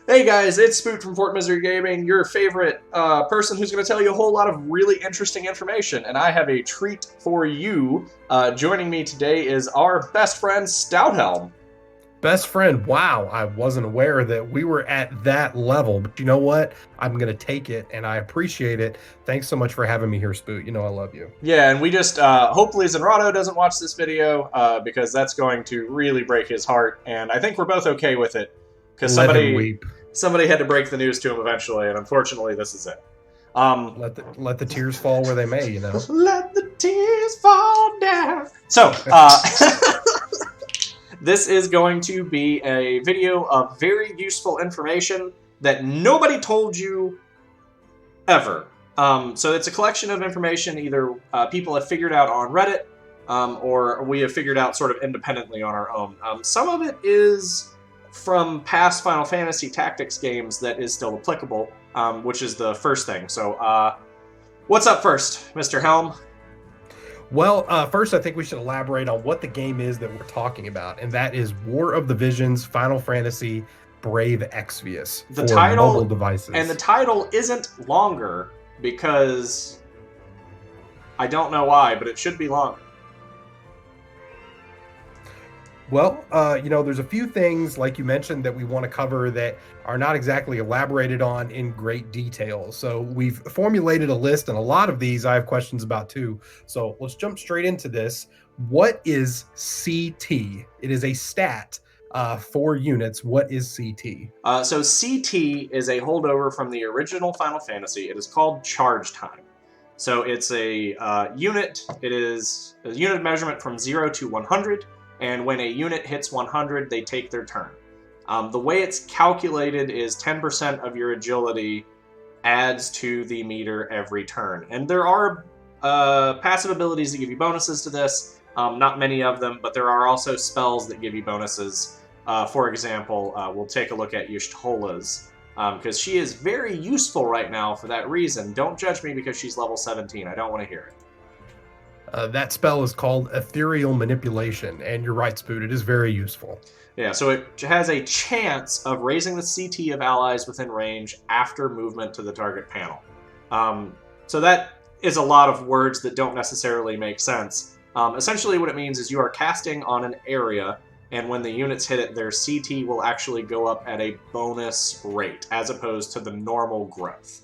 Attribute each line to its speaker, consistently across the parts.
Speaker 1: Hey guys, it's Spoot from Fort Misery Gaming, your favorite person who's going to tell you a whole lot of really interesting information, and I have a treat for you. Joining me today is our best friend, Stout Helm.
Speaker 2: Best friend, wow, I wasn't aware that we were at that level, but you know what? I'm going to take it and I appreciate it. Thanks so much for having me here, Spoot. You know I love you.
Speaker 1: Yeah, and we just, hopefully Zenrado doesn't watch this video, because that's going to really break his heart, and I think we're both okay with it, because
Speaker 2: Let him
Speaker 1: somebody,
Speaker 2: weep.
Speaker 1: somebody had to break the news to him eventually, and unfortunately this is it. Um,
Speaker 2: Let the tears fall where they may, you know.
Speaker 1: Let the tears fall down. So, this is going to be a video of very useful information that nobody told you ever. So it's a collection of information either people have figured out on Reddit or we have figured out sort of independently on our own. Some of it is from past Final Fantasy Tactics games that is still applicable, which is the first thing. So what's up first, Mr. Helm?
Speaker 2: Well, first, I think we should elaborate on what the game is that we're talking about, and that is War of the Visions Final Fantasy Brave Exvius
Speaker 1: The
Speaker 2: for
Speaker 1: title
Speaker 2: mobile devices.
Speaker 1: And the title isn't longer because I don't know why, but it should be longer.
Speaker 2: Well, there's a few things, like you mentioned, that we want to cover that are not exactly elaborated on in great detail. So we've formulated a list, and a lot of these I have questions about too. So let's jump straight into this. What is CT? It is a stat for units. What is CT?
Speaker 1: So CT is a holdover from the original Final Fantasy. It is called charge time. So it's a unit. It is a unit measurement from 0 to 100. And when a unit hits 100, they take their turn. The way it's calculated is 10% of your agility adds to the meter every turn. And there are passive abilities that give you bonuses to this. Not many of them, but there are also spells that give you bonuses. For example, we'll take a look at Tolas, because she is very useful right now for that reason. Don't judge me because she's level 17. I don't want to hear it.
Speaker 2: That spell is called Ethereal Manipulation, and you're right, Spoot, it is very useful.
Speaker 1: Yeah, so it has a chance of raising the CT of allies within range after movement to the target panel. So that is a lot of words that don't necessarily make sense. Essentially what it means is you are casting on an area, and when the units hit it, their CT will actually go up at a bonus rate, as opposed to the normal growth.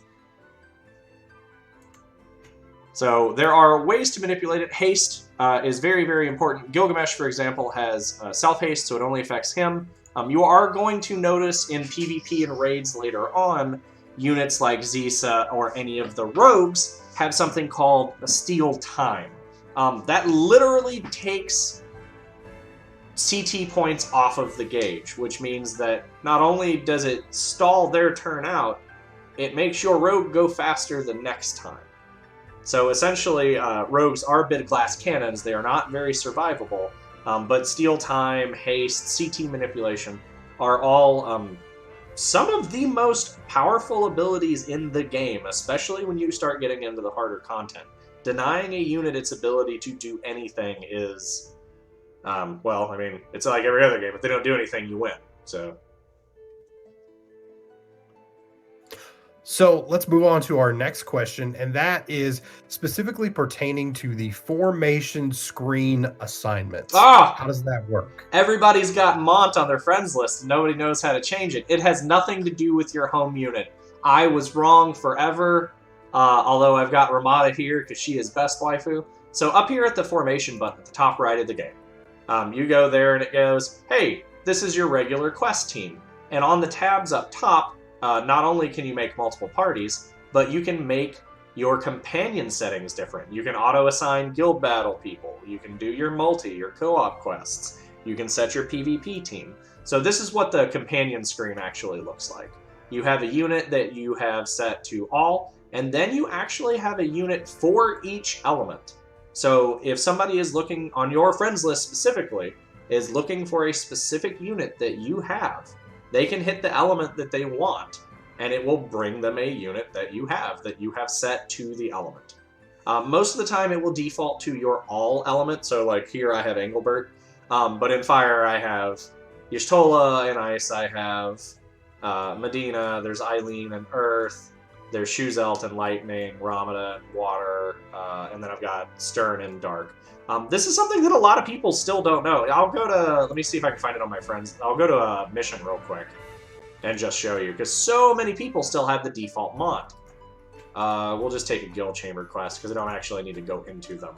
Speaker 1: So there are ways to manipulate it. Haste is very, very important. Gilgamesh, for example, has self-haste, so it only affects him. You are going to notice in PvP and raids later on, units like Zisa or any of the rogues have something called a steal time. That literally takes CT points off of the gauge, which means that not only does it stall their turn out, it makes your rogue go faster the next time. So essentially, rogues are bit glass cannons. They are not very survivable, but steal time, haste, CT manipulation are all some of the most powerful abilities in the game, especially when you start getting into the harder content. Denying a unit its ability to do anything is, well, I mean, it's like every other game. If they don't do anything, you win.
Speaker 2: So let's move on to our next question, and that is specifically pertaining to the formation screen assignments.
Speaker 1: How
Speaker 2: does that work?
Speaker 1: Everybody's got Mont on their friends list, and nobody knows how to change it. It has nothing to do with your home unit. I was wrong forever, although I've got Ramada here because she is best waifu. So up here at the formation button at the top right of the game, you go there and it goes, hey, this is your regular quest team. And on the tabs up top, not only can you make multiple parties, but you can make your companion settings different. You can auto-assign guild battle people. You can do your multi, your co-op quests. You can set your PvP team. So this is what the companion screen actually looks like. You have a unit that you have set to all, and then you actually have a unit for each element. So if somebody is looking on your friends list specifically, is looking for a specific unit that you have, they can hit the element that they want, and it will bring them a unit that you have set to the element. Most of the time, it will default to your all element. So, like here, I have Engelbert, but in Fire, I have Y'shtola. In Ice, I have Medina, there's Eileen and Earth, there's Yuzolt and Lightning, Ramada and Water, and then I've got Stern and Dark. This is something that a lot of people still don't know. I'll go to, let me see if I can find it on my friends. I'll go to a mission real quick and just show you, because so many people still have the default mod. We'll just take a guild chamber quest, because I don't actually need to go into them.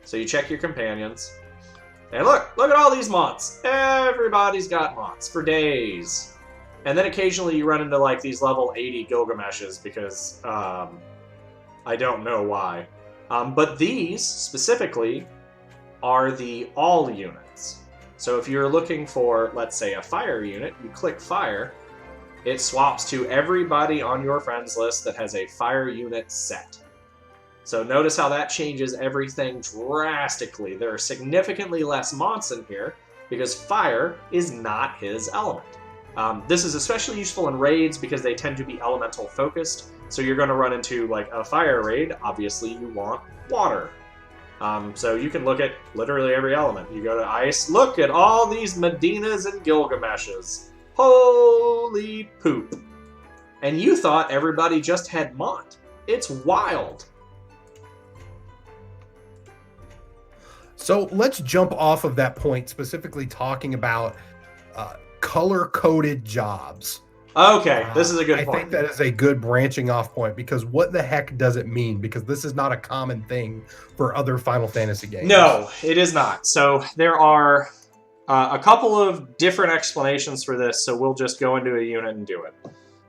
Speaker 1: So you check your companions, and look at all these mods. Everybody's got mods for days. And then occasionally you run into like these level 80 Gilgameshes, because I don't know why. But these, specifically, are the all units. So if you're looking for, let's say, a fire unit, you click fire, it swaps to everybody on your friends list that has a fire unit set. So notice how that changes everything drastically. There are significantly less mods in here, because fire is not his element. This is especially useful in raids because they tend to be elemental focused. So you're going to run into like a fire raid. Obviously, you want water. So you can look at literally every element. You go to ice. Look at all these Medinas and Gilgameshes. Holy poop. And you thought everybody just had Mont. It's wild.
Speaker 2: So let's jump off of that point, specifically talking about color-coded jobs.
Speaker 1: Okay, this is a good point.
Speaker 2: I think that is a good branching off point, because what the heck does it mean? Because this is not a common thing for other Final Fantasy games.
Speaker 1: No, it is not. So there are a couple of different explanations for this, so we'll just go into a unit and do it.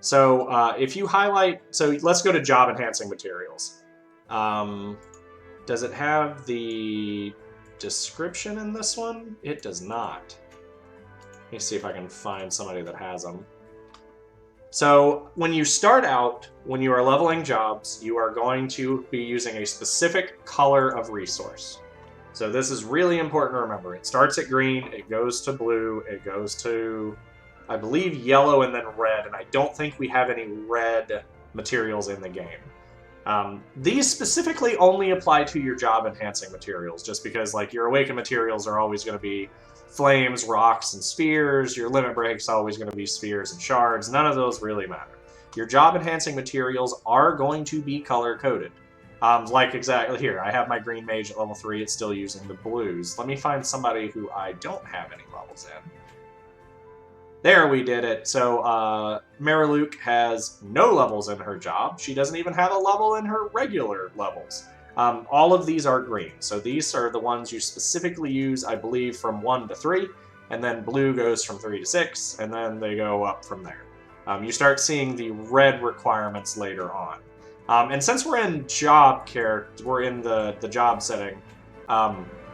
Speaker 1: So if you highlight... So let's go to Job Enhancing Materials. Does it have the description in this one? It does not. Let me see if I can find somebody that has them. So when you start out, when you are leveling jobs, you are going to be using a specific color of resource. So this is really important to remember. It starts at green, it goes to blue, it goes to, I believe, yellow and then red, and I don't think we have any red materials in the game. These specifically only apply to your job enhancing materials, just because like your awakened materials are always going to be flames, rocks, and spheres. Your limit break's always going to be spheres and shards. None of those really matter. Your job enhancing materials are going to be color coded. Like exactly here, I have my green mage at level 3. It's still using the blues. Let me find somebody who I don't have any levels in. There, we did it. So Mariluke has no levels in her job. She doesn't even have a level in her regular levels. All of these are green. So these are the ones you specifically use, I believe, from 1 to 3. And then blue goes from 3 to 6. And then they go up from there. You start seeing the red requirements later on. And since we're in job character, we're in the job setting,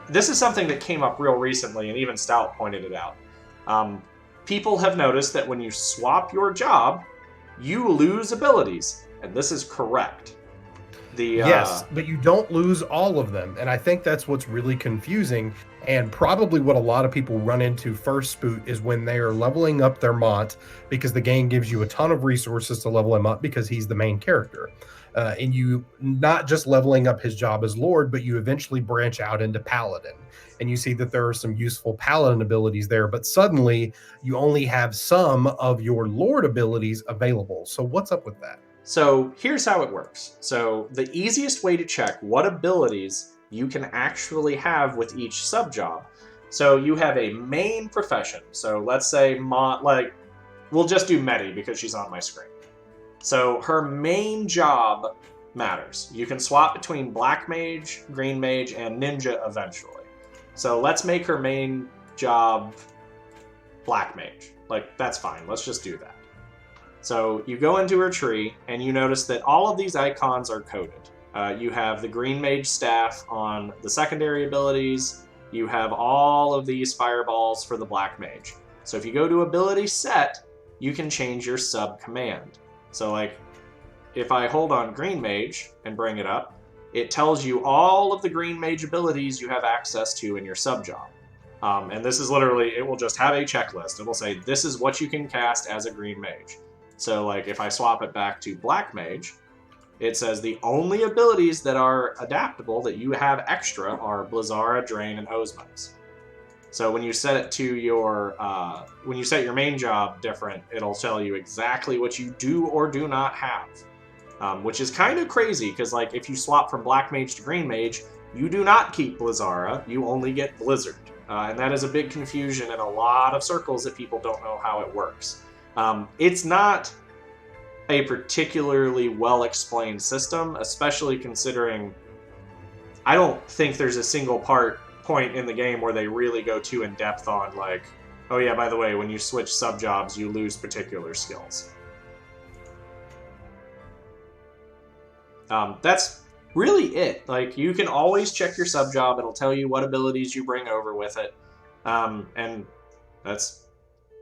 Speaker 1: this is something that came up real recently, and even Stout pointed it out. People have noticed that when you swap your job, you lose abilities, and this is correct.
Speaker 2: Yes, but you don't lose all of them, and I think that's what's really confusing, and probably what a lot of people run into first, Spoot, is when they are leveling up their Mont, because the game gives you a ton of resources to level him up because he's the main character. And you not just leveling up his job as Lord, but you eventually branch out into Paladin. And you see that there are some useful Paladin abilities there, but suddenly you only have some of your Lord abilities available. So what's up with that?
Speaker 1: So here's how it works. So the easiest way to check what abilities you can actually have with each sub-job. So you have a main profession. So let's say, we'll just do Medi because she's on my screen. So her main job matters. You can swap between Black Mage, Green Mage, and Ninja eventually. So let's make her main job Black Mage. Like, that's fine. Let's just do that. So you go into her tree, and you notice that all of these icons are coded. You have the Green Mage staff on the secondary abilities. You have all of these fireballs for the Black Mage. So if you go to ability set, you can change your sub-command. So like, if I hold on Green Mage and bring it up, it tells you all of the Green Mage abilities you have access to in your sub-job. And this is literally, it will just have a checklist. It will say, this is what you can cast as a Green Mage. So like, if I swap it back to Black Mage, it says the only abilities that are adaptable that you have extra are Blizzara, Drain, and Osmose. So when you set it to your when you set your main job different, it'll tell you exactly what you do or do not have, which is kind of crazy because like if you swap from Black Mage to Green Mage, you do not keep Blizzara, you only get Blizzard, and that is a big confusion in a lot of circles that people don't know how it works. It's not a particularly well-explained system, especially considering I don't think there's a single point in the game where they really go too in-depth on, like, oh yeah, by the way, when you switch sub-jobs, you lose particular skills. That's really it. Like, you can always check your sub-job. It'll tell you what abilities you bring over with it. And that's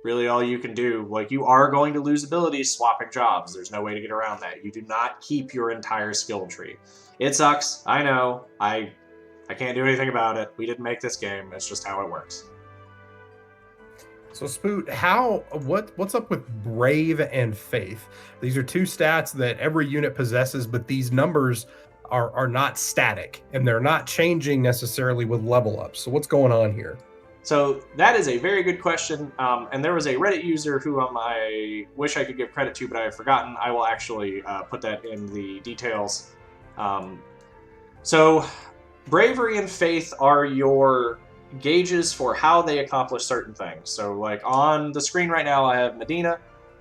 Speaker 1: really all you can do. Like, you are going to lose abilities swapping jobs. There's no way to get around that. You do not keep your entire skill tree. It sucks. I know. I can't do anything about it. We didn't make this game. It's just how it works.
Speaker 2: So Spoot, what's up with Brave and Faith? These are two stats that every unit possesses, but these numbers are not static, and they're not changing necessarily with level ups. So what's going on here?
Speaker 1: So that is a very good question, and there was a Reddit user who I wish I could give credit to, but I have forgotten. I will actually put that in the details. So Bravery and Faith are your gauges for how they accomplish certain things. So like on the screen right now, I have Medina.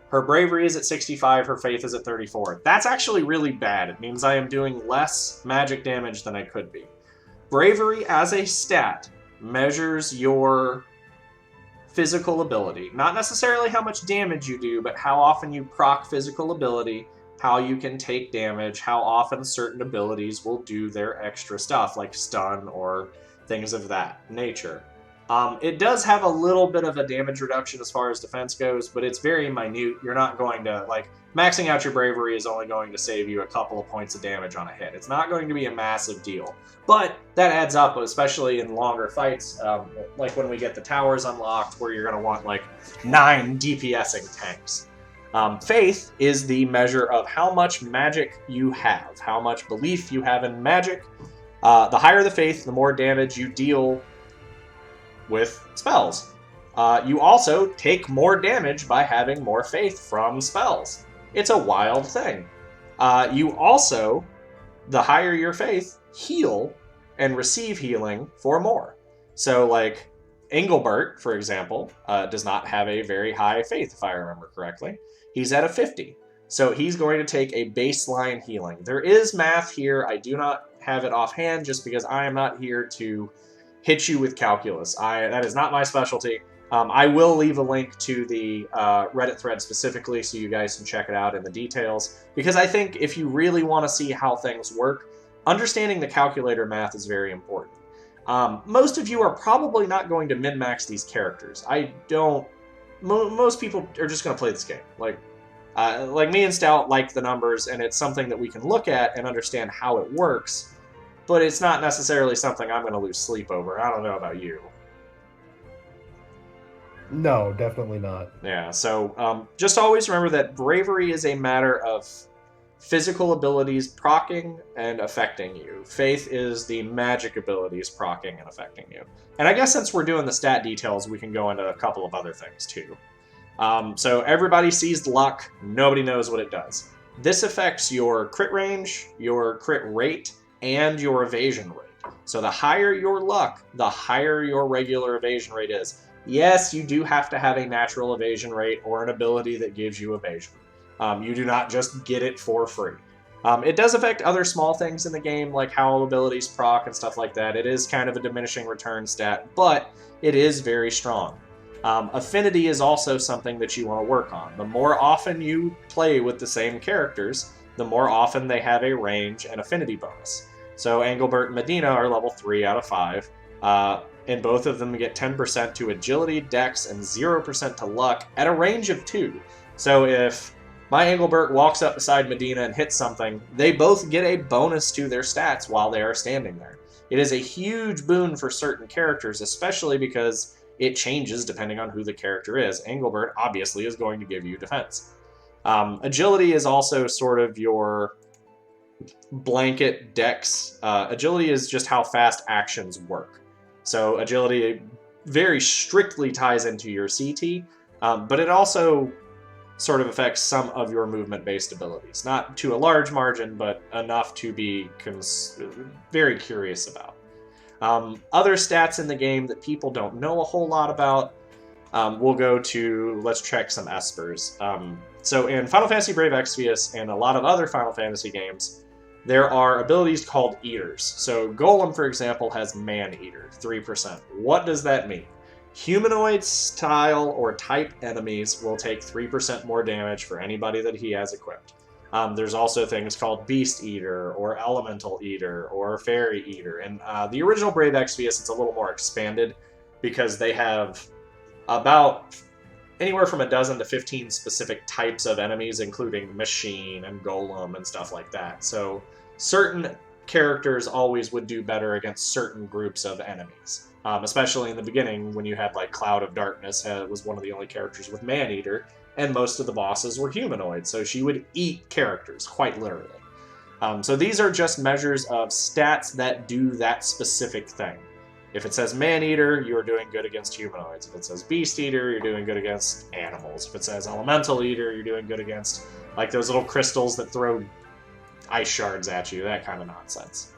Speaker 1: Her Bravery is at 65, her Faith is at 34. That's actually really bad. It means I am doing less magic damage than I could be. Bravery as a stat measures your physical ability. Not necessarily how much damage you do, but how often you proc physical ability, how you can take damage, how often certain abilities will do their extra stuff, like stun or things of that nature. It does have a little bit of a damage reduction as far as defense goes, but it's very minute. You're not going to, like, maxing out your Bravery is only going to save you a couple of points of damage on a hit. It's not going to be a massive deal. But that adds up, especially in longer fights, like when we get the towers unlocked, where you're going to want, like, 9 DPSing tanks. Faith is the measure of how much magic you have, how much belief you have in magic. The higher the Faith, the more damage you deal with spells. You also take more damage by having more Faith from spells. It's a wild thing. You also, the higher your Faith, heal and receive healing for more. So, like, Engelbert, for example, does not have a very high Faith, if I remember correctly. He's at a 50. So he's going to take a baseline healing. There is math here. I do not have it offhand just because I am not here to hit you with calculus. That is not my specialty. I will leave a link to the Reddit thread specifically so you guys can check it out in the details, because I think if you really want to see how things work, understanding the calculator math is very important. Most of you are probably not going to min-max these characters. Most people are just going to play this game. Like me and Stout like the numbers, and it's something that we can look at and understand how it works, but it's not necessarily something I'm going to lose sleep over. I don't know about you.
Speaker 2: No, definitely not.
Speaker 1: Yeah, so just always remember that Bravery is a matter of physical abilities proccing and affecting you. Faith is the magic abilities proccing and affecting you. And I guess since we're doing the stat details, we can go into a couple of other things too. So everybody sees luck, nobody knows what it does. This affects your crit range, your crit rate, and your evasion rate. So the higher your luck, the higher your regular evasion rate is. Yes, you do have to have a natural evasion rate or an ability that gives you evasion. You do not just get it for free. It does affect other small things in the game, like how abilities proc and stuff like that. It is kind of a diminishing return stat, but it is very strong. Affinity is also something that you want to work on. The more often you play with the same characters, the more often they have a range and affinity bonus. So Engelbert and Medina are level 3 out of 5, and both of them get 10% to agility, dex, and 0% to luck at a range of 2. So if my Engelbert walks up beside Medina and hits something, they both get a bonus to their stats while they are standing there. It is a huge boon for certain characters, especially because it changes depending on who the character is. Engelbert obviously is going to give you defense. Agility is also sort of your blanket dex. Agility is just how fast actions work. So agility very strictly ties into your CT, but it also sort of affects some of your movement-based abilities. Not to a large margin, but enough to be very curious about. Other stats in the game that people don't know a whole lot about, we'll go to, let's check some Espers. So in Final Fantasy Brave Exvius and a lot of other Final Fantasy games, there are abilities called Eaters. So Golem, for example, has Man-Eater, 3%. What does that mean? Humanoid style or type enemies will take 3% more damage for anybody that he has equipped. There's also things called Beast Eater, or Elemental Eater, or Fairy Eater. And the original Brave Exvius, it's a little more expanded because they have about anywhere from 12 to 15 specific types of enemies, including Machine and Golem and stuff like that. So certain characters always would do better against certain groups of enemies. Especially in the beginning when you had like Cloud of Darkness was one of the only characters with Man-Eater, and most of the bosses were humanoid, so she would eat characters, quite literally. So these are just measures of stats that do that specific thing. If it says Man-Eater, you're doing good against humanoids. If it says Beast Eater, you're doing good against animals. If it says Elemental Eater, you're doing good against like those little crystals that throw ice shards at you, that kind of nonsense.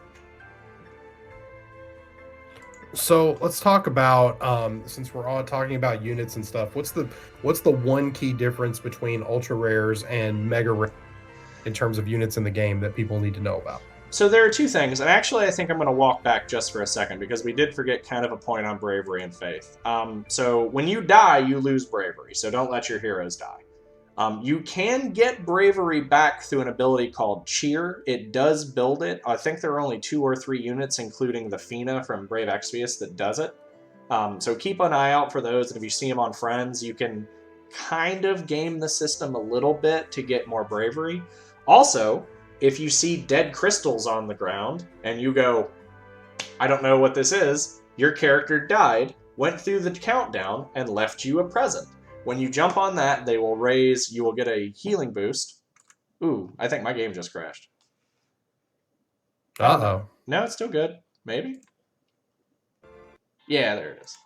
Speaker 2: So let's talk about, since we're all talking about units and stuff, what's the one key difference between ultra rares and mega rares in terms of units in the game that people need to know about?
Speaker 1: So there are two things, and actually I think I'm going to walk back just for a second because we did forget kind of a point on Bravery and Faith. So when you die, you lose Bravery, so don't let your heroes die. You can get Bravery back through an ability called Cheer. It does build it. I think there are only 2 or 3 units, including the Fina from Brave Exvius, that does it. So keep an eye out for those, and if you see them on Friends, you can kind of game the system a little bit to get more Bravery. Also, if you see dead crystals on the ground, and you go, I don't know what this is, your character died, went through the countdown, and left you a present. When you jump on that, they will raise, you will get a healing boost. Ooh, I think my game just crashed.
Speaker 2: Uh-oh.
Speaker 1: No, it's still good. Maybe? Yeah, there it is.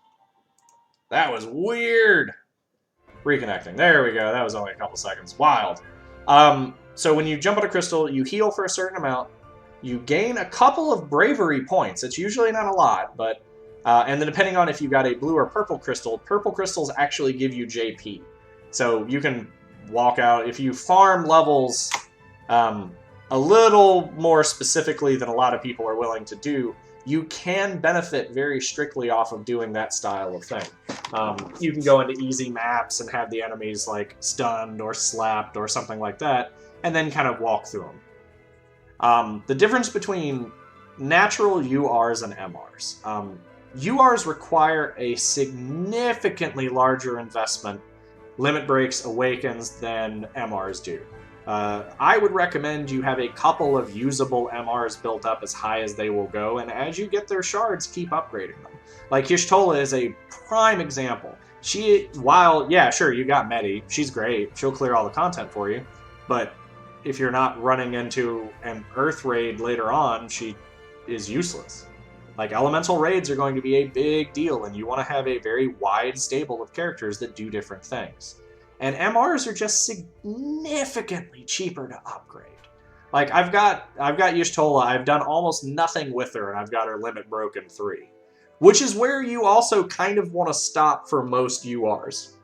Speaker 1: That was weird. Reconnecting. There we go. That was only a couple seconds. Wild. So when you jump on a crystal, you heal for a certain amount. You gain a couple of bravery points. It's usually not a lot, but... and then depending on if you got a blue or purple crystals actually give you JP. So you can walk out, if you farm levels a little more specifically than a lot of people are willing to do, you can benefit very strictly off of doing that style of thing. You can go into easy maps and have the enemies like stunned or slapped or something like that, and then kind of walk through them. The difference between natural URs and MRs. URs require a significantly larger investment, limit breaks, awakens, than MRs do. I would recommend you have a couple of usable MRs built up as high as they will go, and as you get their shards, keep upgrading them. Like Tola is a prime example. Yeah, sure, you got Medi, she's great, she'll clear all the content for you, but if you're not running into an Earth raid later on, she is useless. Like, elemental raids are going to be a big deal, and you want to have a very wide stable of characters that do different things. And MRs are just significantly cheaper to upgrade. Like, I've got Tola, I've done almost nothing with her, and I've got her limit broken 3. Which is where you also kind of want to stop for most URs.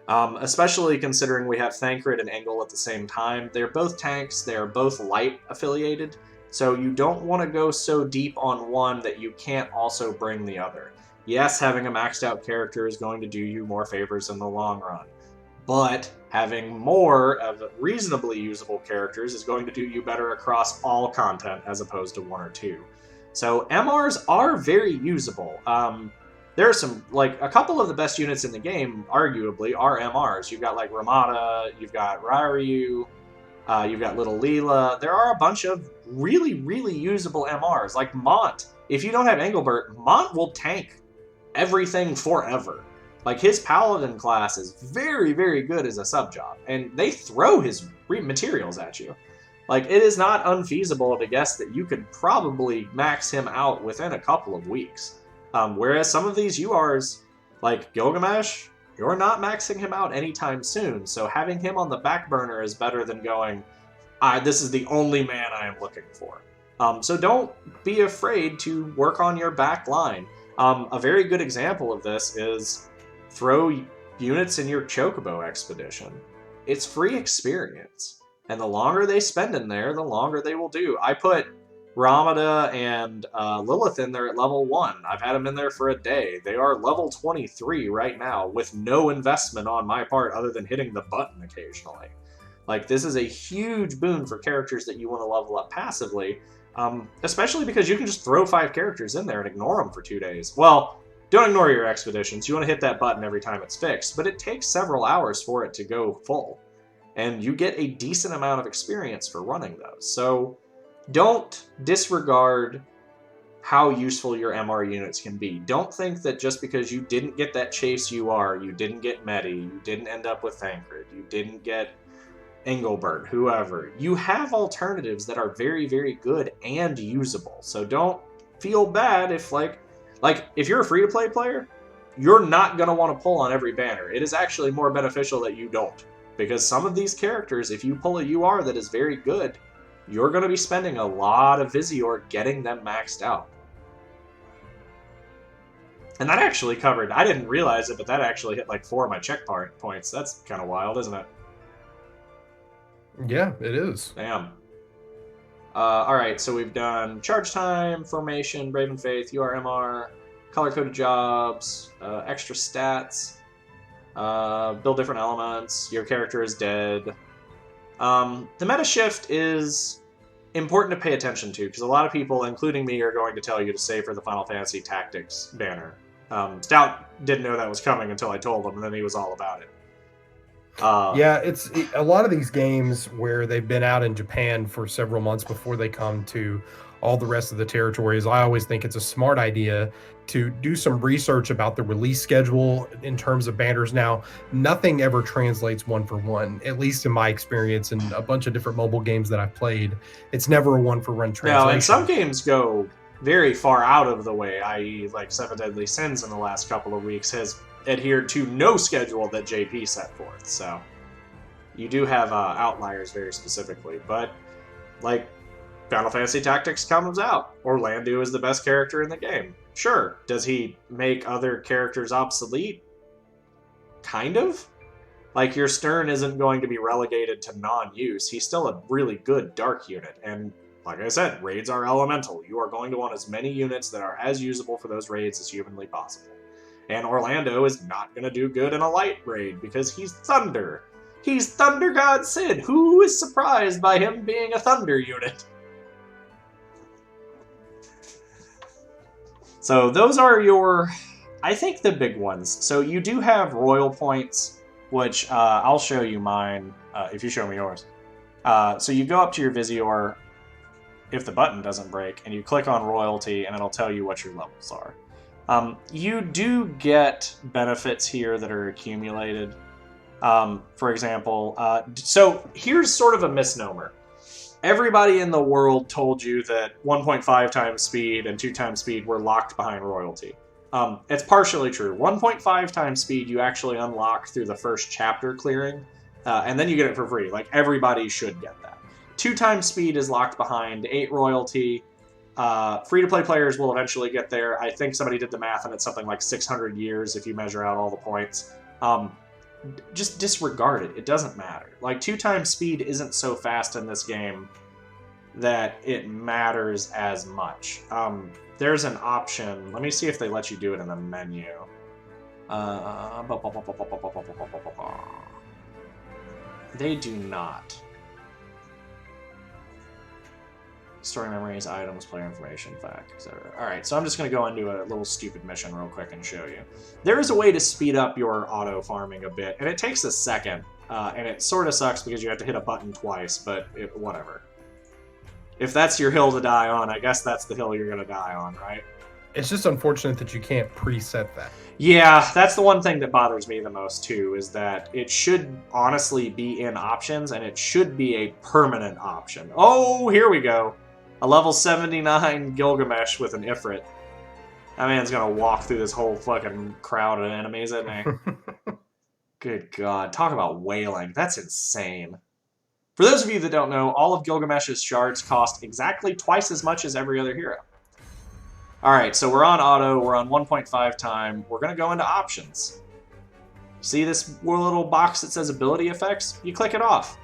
Speaker 1: Especially considering we have Thancred and Engel at the same time. They're both tanks, they're both light affiliated. So you don't want to go so deep on one that you can't also bring the other. Yes, having a maxed out character is going to do you more favors in the long run. But having more of reasonably usable characters is going to do you better across all content as opposed to 1 or 2. So MRs are very usable. There are some, like, a couple of the best units in the game, arguably, are MRs. You've got, like, Ramada, you've got Ryu, you've got Little Leela. There are a bunch of really, really usable MRs. Like Mont. If you don't have Engelbert, Mont will tank everything forever. Like, his Paladin class is very, very good as a sub-job. And they throw his materials at you. Like, it is not unfeasible to guess that you could probably max him out within a couple of weeks. Whereas some of these URs, like Gilgamesh, you're not maxing him out anytime soon, so having him on the back burner is better than going, this is the only man I am looking for. So don't be afraid to work on your back line. A very good example of this is throw units in your Chocobo expedition. It's free experience, and the longer they spend in there, the longer they will do. I put Ramada and Lilith in there at level 1. I've had them in there for a day. They are level 23 right now with no investment on my part other than hitting the button occasionally. Like, this is a huge boon for characters that you want to level up passively, especially because you can just throw 5 characters in there and ignore them for 2 days. Well, don't ignore your expeditions. You want to hit that button every time it's fixed, but it takes several hours for it to go full, and you get a decent amount of experience for running those. So don't disregard how useful your MR units can be. Don't think that just because you didn't get that chase UR, you didn't get Medi, you didn't end up with Thancred, you didn't get Engelbert, whoever. You have alternatives that are very, very good and usable. So don't feel bad if, like if you're a free-to-play player, you're not going to want to pull on every banner. It is actually more beneficial that you don't. Because some of these characters, if you pull a UR that is very good, you're going to be spending a lot of Visior getting them maxed out. And that actually covered, I didn't realize it, but that actually hit like 4 of my check points. That's kind of wild, isn't it?
Speaker 2: Yeah, it is.
Speaker 1: Damn. Alright, so we've done Charge Time, Formation, Bravery Faith, URMR, Color-Coded Jobs, extra stats, build different elements, your character is dead. The meta shift is important to pay attention to, because a lot of people, including me, are going to tell you to save for the Final Fantasy Tactics banner. Stout didn't know that was coming until I told him, and then he was all about it.
Speaker 2: Yeah, it's a lot of these games where they've been out in Japan for several months before they come to all the rest of the territories. I always think it's a smart idea to do some research about the release schedule in terms of banners. Now, nothing ever translates one for one, at least in my experience in a bunch of different mobile games that I've played. It's never a one-for-one translation.
Speaker 1: Now, and some games go very far out of the way, i.e. like Seven Deadly Sins in the last couple of weeks has adhered to no schedule that JP set forth, so you do have outliers very specifically, but like Final Fantasy Tactics comes out, Orlando is the best character in the game. Sure, does he make other characters obsolete? Kind of. Like, your Stern isn't going to be relegated to non-use. He's still a really good dark unit, and like I said, raids are elemental. You are going to want as many units that are as usable for those raids as humanly possible. And Orlando is not going to do good in a light raid because he's Thunder. He's Thunder God Sid. Who is surprised by him being a Thunder unit? So those are your, I think, the big ones. So you do have royal points, which I'll show you mine if you show me yours. So you go up to your Visior if the button doesn't break, and you click on royalty, and it'll tell you what your levels are. You do get benefits here that are accumulated. For example, so here's sort of a misnomer. Everybody in the world told you that 1.5 times speed and 2 times speed were locked behind royalty. It's partially true. 1.5 times speed you actually unlock through the first chapter clearing, and then you get it for free. Like, everybody should get that. 2 times speed is locked behind 8 royalty. Free-to-play players will eventually get there. I think somebody did the math, and it's something like 600 years if you measure out all the points. Just disregard it. It doesn't matter. Like, 2 times speed isn't so fast in this game that it matters as much. There's an option. Let me see if they let you do it in the menu. They do not. Story memories, items, player information, fact, etc. Alright, so I'm just going to go into a little stupid mission real quick and show you. There is a way to speed up your auto-farming a bit, and it takes a second, and it sort of sucks because you have to hit a button twice, but whatever. If that's your hill to die on, I guess that's the hill you're going to die on, right?
Speaker 2: It's just unfortunate that you can't preset that.
Speaker 1: Yeah, that's the one thing that bothers me the most, too, is that it should honestly be in options, and it should be a permanent option. Oh, here we go. A level 79 Gilgamesh with an Ifrit. That man's gonna walk through this whole fucking crowd of enemies at me. Good God. Talk about wailing. That's insane. For those of you that don't know, all of Gilgamesh's shards cost exactly twice as much as every other hero. Alright, so we're on auto, we're on 1.5 time, we're gonna go into options. See this little box that says ability effects? You click it off.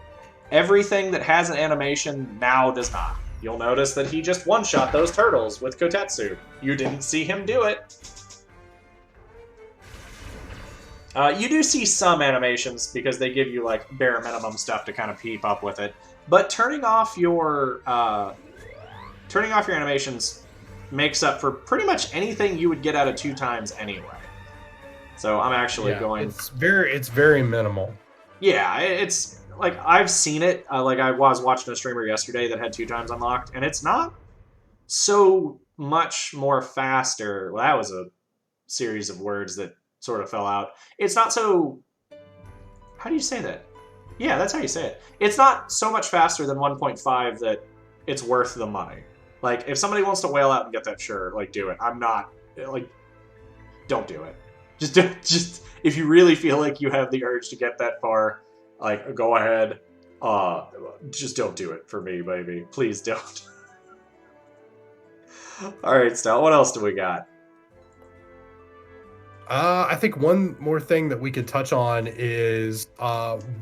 Speaker 1: Everything that has an animation now does not. You'll notice that he just one-shot those turtles with Kotetsu. You didn't see him do it. You do see some animations because they give you like bare minimum stuff to kind of keep up with it. But turning off your animations makes up for pretty much anything you would get out of 2 times anyway. So I'm actually going.
Speaker 2: It's very minimal.
Speaker 1: Yeah, it's like I've seen it. Like I was watching a streamer yesterday that had 2 times unlocked, and it's not so much more faster. Well, that was a series of words that sort of fell out. It's not so. How do you say that? Yeah, that's how you say it. It's not so much faster than 1.5 that it's worth the money. Like if somebody wants to whale out and get that, sure, like do it. I'm not like, don't do it. Just if you really feel like you have the urge to get that far, like go ahead. Just don't do it for me, baby. Please don't. All right, Stout. What else do we got?
Speaker 2: I think one more thing that we could touch on is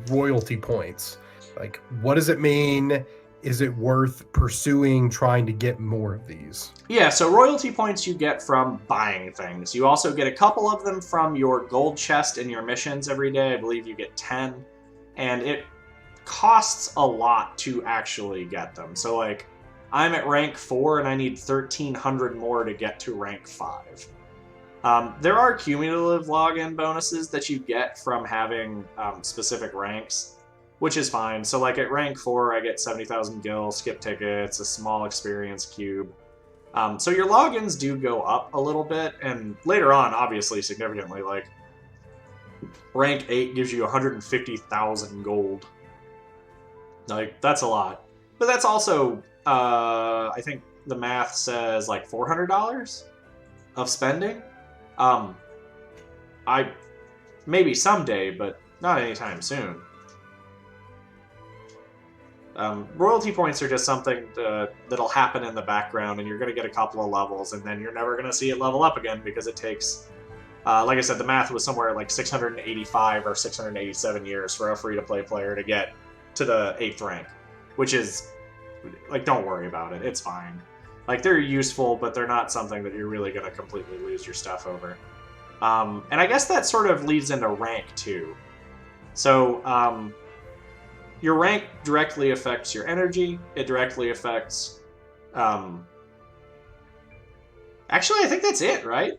Speaker 2: royalty points. Like, what does it mean? Is it worth pursuing trying to get more of these?
Speaker 1: Yeah, so royalty points you get from buying things. You also get a couple of them from your gold chest in your missions every day. I believe you get 10. And it costs a lot to actually get them. So, like, I'm at rank 4 and I need 1,300 more to get to rank 5. There are cumulative login bonuses that you get from having specific ranks, which is fine. So like at rank 4, I get 70,000 gil, skip tickets, a small experience cube. So your logins do go up a little bit, and later on, obviously, significantly. Like rank 8 gives you 150,000 gold. Like, that's a lot. But that's also, I think the math says like $400 of spending. I maybe someday, but not anytime soon. Royalty points are just something that'll happen in the background, and you're going to get a couple of levels, and then you're never going to see it level up again because it takes, like I said, the math was somewhere like 685 or 687 years for a free-to-play player to get to the 8th rank, which is, like, don't worry about it. It's fine. Like, they're useful, but they're not something that you're really going to completely lose your stuff over. And I guess that sort of leads into rank, too. So, your rank directly affects your energy. It directly affects... Actually, I think that's it, right?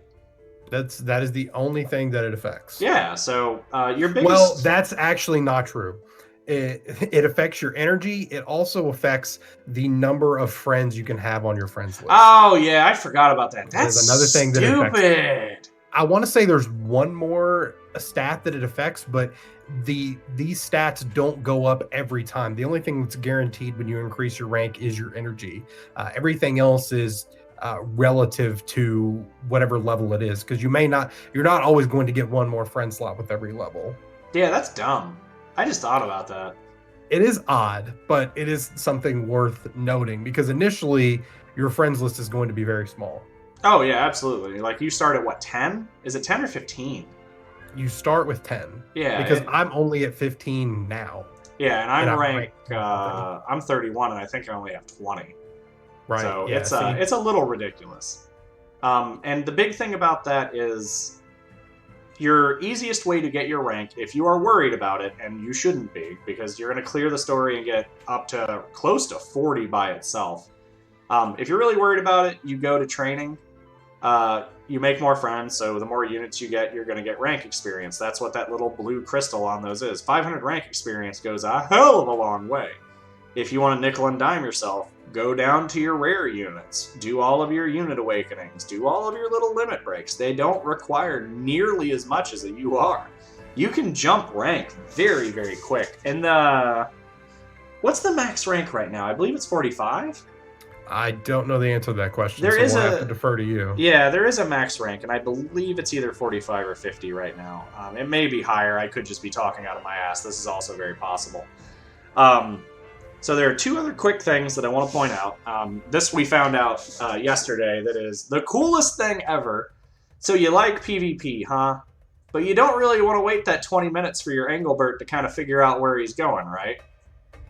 Speaker 2: That is the only thing that it affects.
Speaker 1: Yeah, so your biggest...
Speaker 2: Well, that's actually not true. It affects your energy. It also affects the number of friends you can have on your friends list.
Speaker 1: Oh, yeah, I forgot about that. That's
Speaker 2: another thing
Speaker 1: stupid.
Speaker 2: That affects. I want to say there's one more stat that it affects, but these stats don't go up every time. The only thing that's guaranteed when you increase your rank is your energy. Everything else is relative to whatever level it is, because you're not always going to get one more friend slot with every level.
Speaker 1: Yeah, that's dumb. I just thought about that.
Speaker 2: It is odd, but it is something worth noting, because initially your friends list is going to be very small.
Speaker 1: Oh, yeah, absolutely. Like, you start at, what, 10? Is it 10 or 15?
Speaker 2: You start with 10.
Speaker 1: Yeah.
Speaker 2: Because I'm only at 15 now.
Speaker 1: Yeah, and I'm 31, and I think I only have 20.
Speaker 2: Right.
Speaker 1: So
Speaker 2: yeah,
Speaker 1: it's a little ridiculous. And the big thing about that is your easiest way to get your rank, if you are worried about it, and you shouldn't be, because you're going to clear the story and get up to close to 40 by itself. If you're really worried about it, you go to training. You make more friends, so the more units you get, you're going to get rank experience. That's what that little blue crystal on those is. 500 rank experience goes a hell of a long way. If you want to nickel and dime yourself, go down to your rare units. Do all of your unit awakenings. Do all of your little limit breaks. They don't require nearly as much as you are. You can jump rank very, very quick. And what's the max rank right now? I believe it's 45?
Speaker 2: I don't know the answer to that question,
Speaker 1: There
Speaker 2: so
Speaker 1: is
Speaker 2: we'll
Speaker 1: a-
Speaker 2: have to defer to you.
Speaker 1: Yeah, there is a max rank, and I believe it's either 45 or 50 right now. It may be higher. I could just be talking out of my ass. This is also very possible. So there are two other quick things that I want to point out. This we found out yesterday that is the coolest thing ever. So you like PvP, huh? But you don't really want to wait that 20 minutes for your Engelbert to kind of figure out where he's going, right?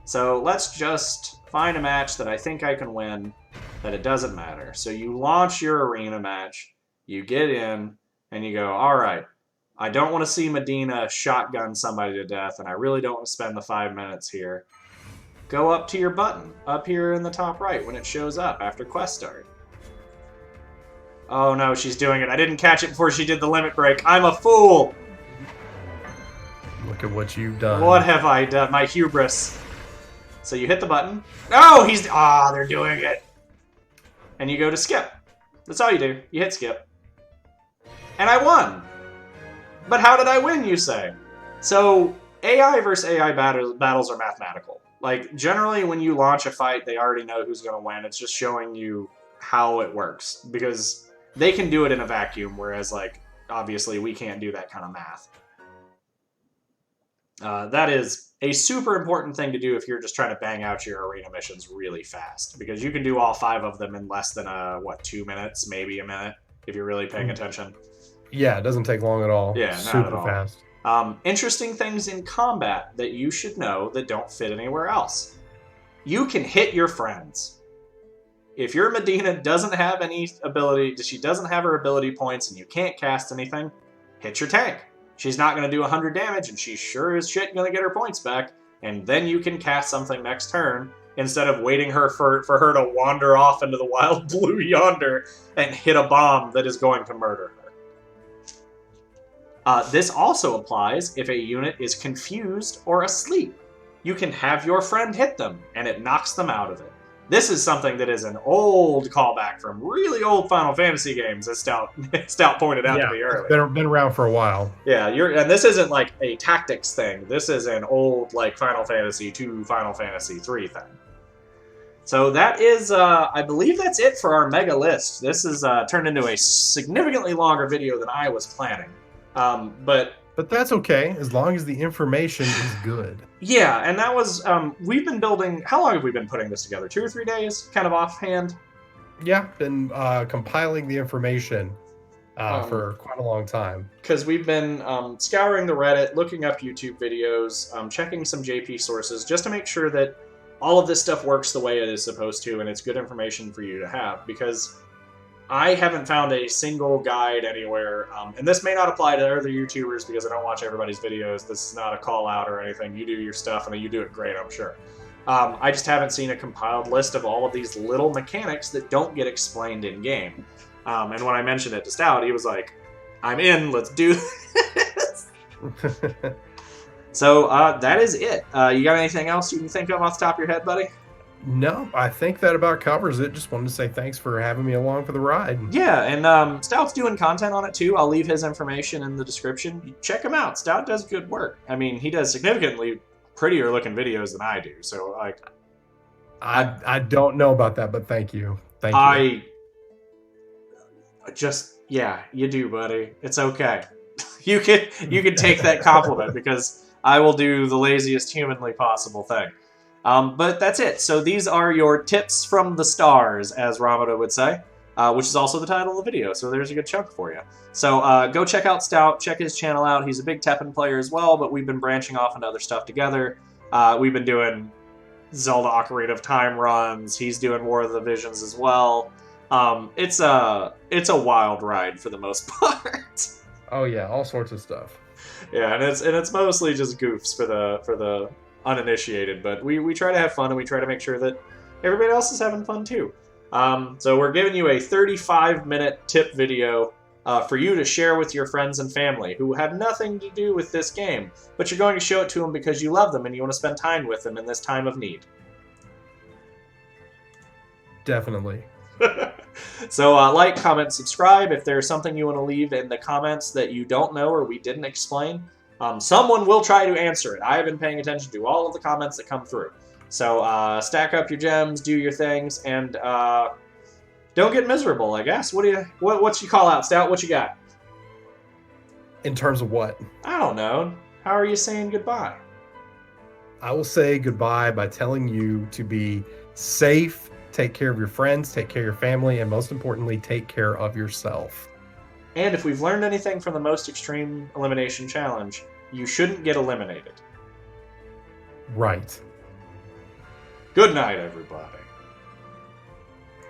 Speaker 1: So let's just find a match that I think I can win, that it doesn't matter. So you launch your arena match, you get in, and you go, all right, I don't want to see Medina shotgun somebody to death, and I really don't want to spend the 5 minutes here. Go up to your button, up here in the top right when it shows up after quest start. Oh no, she's doing it. I didn't catch it before she did the limit break. I'm a fool!
Speaker 2: Look at what you've done.
Speaker 1: What have I done? My hubris. So you hit the button. Oh, they're doing it. And you go to skip. That's all you do. You hit skip. And I won. But how did I win, you say? So AI versus AI battles are mathematical. Like, generally when you launch a fight, they already know who's going to win. It's just showing you how it works. Because they can do it in a vacuum, whereas, like, obviously we can't do that kind of math. That is a super important thing to do if you're just trying to bang out your arena missions really fast. Because you can do all 5 of them in less than, 2 minutes, maybe a minute, if you're really paying attention.
Speaker 2: Yeah, it doesn't take long at all.
Speaker 1: Yeah, not
Speaker 2: super
Speaker 1: at all.
Speaker 2: fast.
Speaker 1: Interesting things in combat that you should know that don't fit anywhere else. You can hit your friends. If your Medina doesn't have any ability, she doesn't have her ability points and you can't cast anything, hit your tank. She's not going to do 100 damage and she's sure as shit going to get her points back, and then you can cast something next turn instead of waiting for her to wander off into the wild blue yonder and hit a bomb that is going to murder her. This also applies if a unit is confused or asleep. You can have your friend hit them, and it knocks them out of it. This is something that is an old callback from really old Final Fantasy games, as Stout pointed out to me earlier.
Speaker 2: It's been around for a while.
Speaker 1: Yeah, and this isn't like a tactics thing. This is an old, like, Final Fantasy 2, Final Fantasy 3 thing. So that is, I believe that's it for our mega list. This is turned into a significantly longer video than I was planning. But
Speaker 2: that's okay, as long as the information is good.
Speaker 1: Yeah, and that was, we've been building, how long have we been putting this together? 2 or 3 days, kind of offhand?
Speaker 2: Yeah, been compiling the information for quite a long time.
Speaker 1: Because we've been scouring the Reddit, looking up YouTube videos, checking some JP sources, just to make sure that all of this stuff works the way it is supposed to, and it's good information for you to have, because I haven't found a single guide anywhere, and this may not apply to other YouTubers because I don't watch everybody's videos. This is not a call out or anything. You do your stuff, and you do it great, I'm sure. I just haven't seen a compiled list of all of these little mechanics that don't get explained in-game. And when I mentioned it to Stout, he was like, I'm in, let's do this. So that is it. You got anything else you can think of off the top of your head, buddy?
Speaker 2: No, I think that about covers it. Just wanted to say thanks for having me along for the ride.
Speaker 1: Yeah, and Stout's doing content on it too. I'll leave his information in the description. Check him out. Stout does good work. I mean, he does significantly prettier looking videos than I do. So, like,
Speaker 2: I don't know about that, but thank you. Thank you.
Speaker 1: Yeah, you do, buddy. It's okay. You can take that compliment because I will do the laziest humanly possible thing. But that's it. So these are your tips from the stars, as Ramada would say, which is also the title of the video. So there's a good chunk for you. So go check out Stout. Check his channel out. He's a big Teppen player as well, but we've been branching off into other stuff together. We've been doing Zelda Ocarina of Time runs. He's doing War of the Visions as well. It's a wild ride for the most part.
Speaker 2: Oh yeah, all sorts of stuff.
Speaker 1: Yeah, and it's mostly just goofs for the uninitiated, but we try to have fun and we try to make sure that everybody else is having fun too. So we're giving you a 35-minute tip video for you to share with your friends and family who have nothing to do with this game, but you're going to show it to them because you love them and you want to spend time with them in this time of need.
Speaker 2: Definitely.
Speaker 1: So like, comment, subscribe. If there's something you want to leave in the comments that you don't know or we didn't explain, someone will try to answer it. I have been paying attention to all of the comments that come through. So stack up your gems, do your things, and don't get miserable, I guess. What's you call out, Stout? What you got?
Speaker 2: In terms of what?
Speaker 1: I don't know. How are you saying goodbye?
Speaker 2: I will say goodbye by telling you to be safe, take care of your friends, take care of your family, and most importantly, take care of yourself.
Speaker 1: And if we've learned anything from the most extreme elimination challenge, you shouldn't get eliminated.
Speaker 2: Right.
Speaker 1: Good night, everybody.